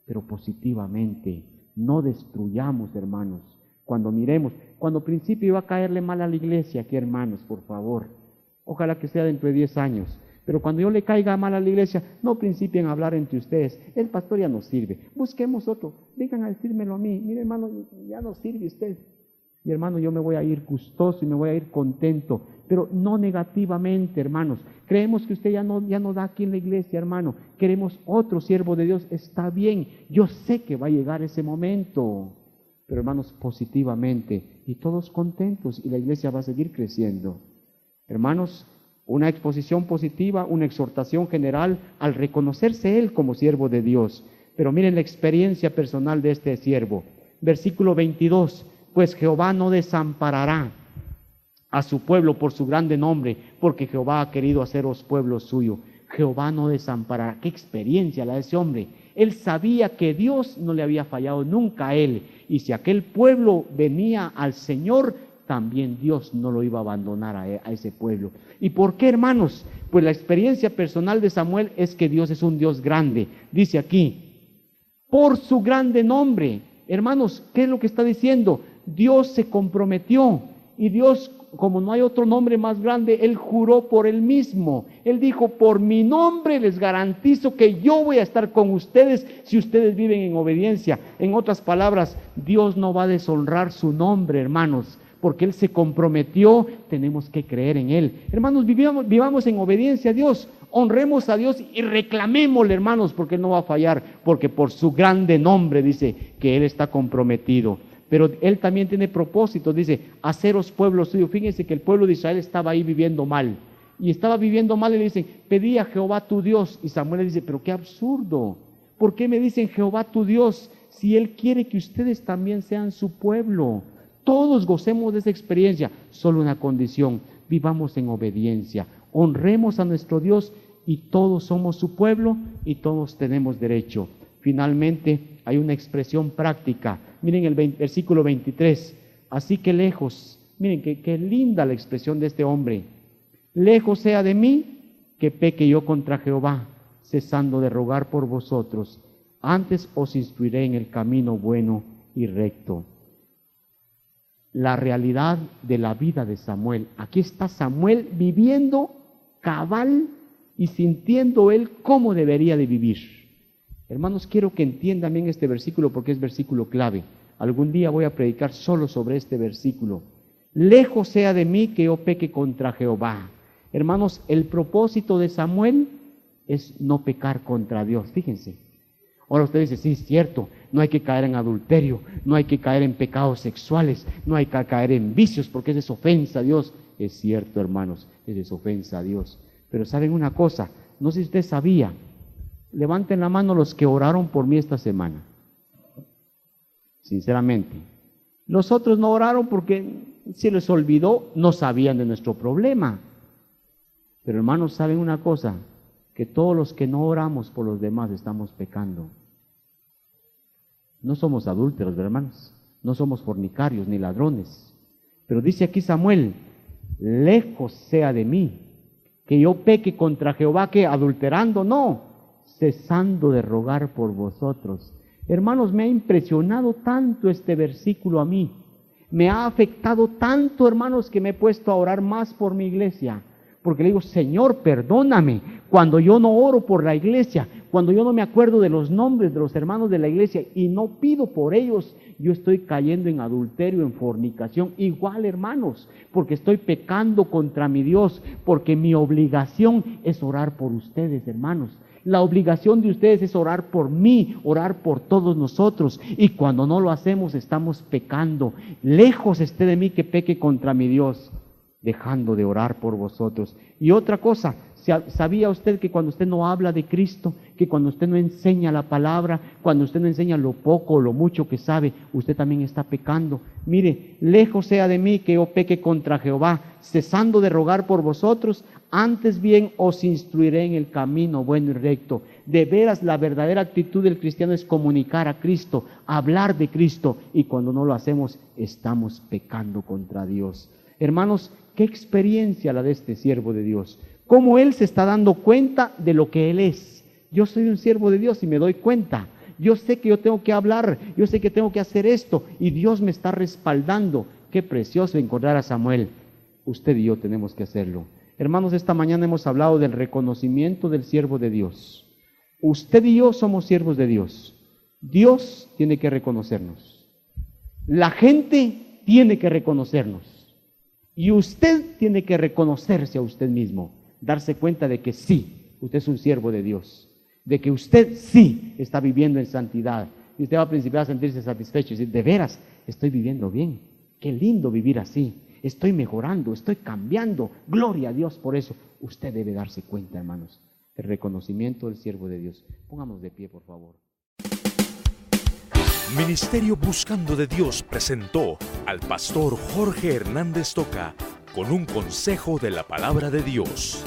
B: pero positivamente. No destruyamos, hermanos. Cuando miremos, cuando principio iba a caerle mal a la iglesia, aquí, hermanos, por favor, ojalá que sea dentro de 10 años, pero cuando yo le caiga mal a la iglesia, no principien a hablar entre ustedes, el pastor ya no sirve, busquemos otro, vengan a decírmelo a mí, mire, hermano, ya no sirve usted. Y hermano, yo me voy a ir gustoso y me voy a ir contento, pero no negativamente, hermanos. Creemos que usted ya no da aquí en la iglesia, hermano. Queremos otro siervo de Dios, está bien. Yo sé que va a llegar ese momento, pero hermanos, positivamente y todos contentos y la iglesia va a seguir creciendo. Hermanos, una exposición positiva, una exhortación general al reconocerse él como siervo de Dios. Pero miren la experiencia personal de este siervo. Versículo 22. Pues Jehová no desamparará a su pueblo por su grande nombre, porque Jehová ha querido haceros pueblo suyo. Jehová no desamparará. Qué experiencia la de ese hombre. Él sabía que Dios no le había fallado nunca a él, y si aquel pueblo venía al Señor, también Dios no lo iba a abandonar a ese pueblo. ¿Y por qué, hermanos? Pues la experiencia personal de Samuel es que Dios es un Dios grande. Dice aquí, por su grande nombre. Hermanos, ¿qué es lo que está diciendo? Dios se comprometió y Dios, como no hay otro nombre más grande, Él juró por Él mismo. Él dijo, por mi nombre les garantizo que yo voy a estar con ustedes si ustedes viven en obediencia. En otras palabras, Dios no va a deshonrar su nombre, hermanos, porque Él se comprometió, tenemos que creer en Él. Hermanos, vivamos en obediencia a Dios, honremos a Dios y reclamémosle, hermanos, porque Él no va a fallar, porque por su grande nombre dice que Él está comprometido. Pero Él también tiene propósitos, dice, haceros pueblo suyo. Fíjense que el pueblo de Israel estaba ahí viviendo mal, y estaba viviendo mal y le dicen, pedí a Jehová tu Dios. Y Samuel le dice, pero qué absurdo, ¿por qué me dicen Jehová tu Dios si Él quiere que ustedes también sean su pueblo? Todos gocemos de esa experiencia, solo una condición, vivamos en obediencia, honremos a nuestro Dios y todos somos su pueblo y todos tenemos derecho. Finalmente, hay una expresión práctica. Miren el versículo 23. Así que lejos, miren qué linda la expresión de este hombre. Lejos sea de mí que peque yo contra Jehová, cesando de rogar por vosotros. Antes os instruiré en el camino bueno y recto. La realidad de la vida de Samuel. Aquí está Samuel viviendo cabal y sintiendo él cómo debería de vivir. Hermanos, quiero que entiendan bien este versículo porque es versículo clave. Algún día voy a predicar solo sobre este versículo. Lejos sea de mí que yo peque contra Jehová. Hermanos, el propósito de Samuel es no pecar contra Dios. Fíjense. Ahora usted dice, sí, es cierto, no hay que caer en adulterio, no hay que caer en pecados sexuales, no hay que caer en vicios porque esa es ofensa a Dios. Es cierto, hermanos, esa es ofensa a Dios. Pero ¿saben una cosa? No sé si usted sabía. Levanten la mano los que oraron por mí esta semana. Sinceramente. Los otros no oraron porque se les olvidó, no sabían de nuestro problema. Pero hermanos, ¿saben una cosa? Que todos los que no oramos por los demás estamos pecando. No somos adúlteros, hermanos. No somos fornicarios ni ladrones. Pero dice aquí Samuel, lejos sea de mí que yo peque contra Jehová, que adulterando, no, cesando de rogar por vosotros. Hermanos, me ha impresionado tanto este versículo a mí. Me ha afectado tanto, hermanos, que me he puesto a orar más por mi iglesia. Porque le digo, Señor, perdóname cuando yo no oro por la iglesia, cuando yo no me acuerdo de los nombres de los hermanos de la iglesia y no pido por ellos, yo estoy cayendo en adulterio, en fornicación, igual, hermanos, porque estoy pecando contra mi Dios, porque mi obligación es orar por ustedes, hermanos. La obligación de ustedes es orar por mí, orar por todos nosotros, y cuando no lo hacemos estamos pecando. Lejos esté de mí que peque contra mi Dios, dejando de orar por vosotros. Y otra cosa, ¿Sabía usted que cuando usted no habla de Cristo, que cuando usted no enseña la palabra, cuando usted no enseña lo poco o lo mucho que sabe, usted también está pecando? Mire, lejos sea de mí que yo peque contra Jehová, cesando de rogar por vosotros, antes bien os instruiré en el camino bueno y recto. De veras, la verdadera actitud del cristiano es comunicar a Cristo, hablar de Cristo, y cuando no lo hacemos, estamos pecando contra Dios. Hermanos, qué experiencia la de este siervo de Dios. Cómo él se está dando cuenta de lo que él es. Yo soy un siervo de Dios y me doy cuenta. Yo sé que yo tengo que hablar, yo sé que tengo que hacer esto, y Dios me está respaldando. Qué precioso encontrar a Samuel. Usted y yo tenemos que hacerlo. Hermanos, esta mañana hemos hablado del reconocimiento del siervo de Dios. Usted y yo somos siervos de Dios. Dios tiene que reconocernos. La gente tiene que reconocernos. Y usted tiene que reconocerse a usted mismo. Darse cuenta de que sí, usted es un siervo de Dios. De que usted sí está viviendo en santidad. Y usted va a principiar a sentirse satisfecho y decir, de veras, estoy viviendo bien. Qué lindo vivir así. Estoy mejorando, estoy cambiando. Gloria a Dios por eso. Usted debe darse cuenta, hermanos. El reconocimiento del siervo de Dios. Pónganos de pie, por favor.
A: Ministerio Buscando de Dios presentó al pastor Jorge Hernández Toca con un consejo de la palabra de Dios.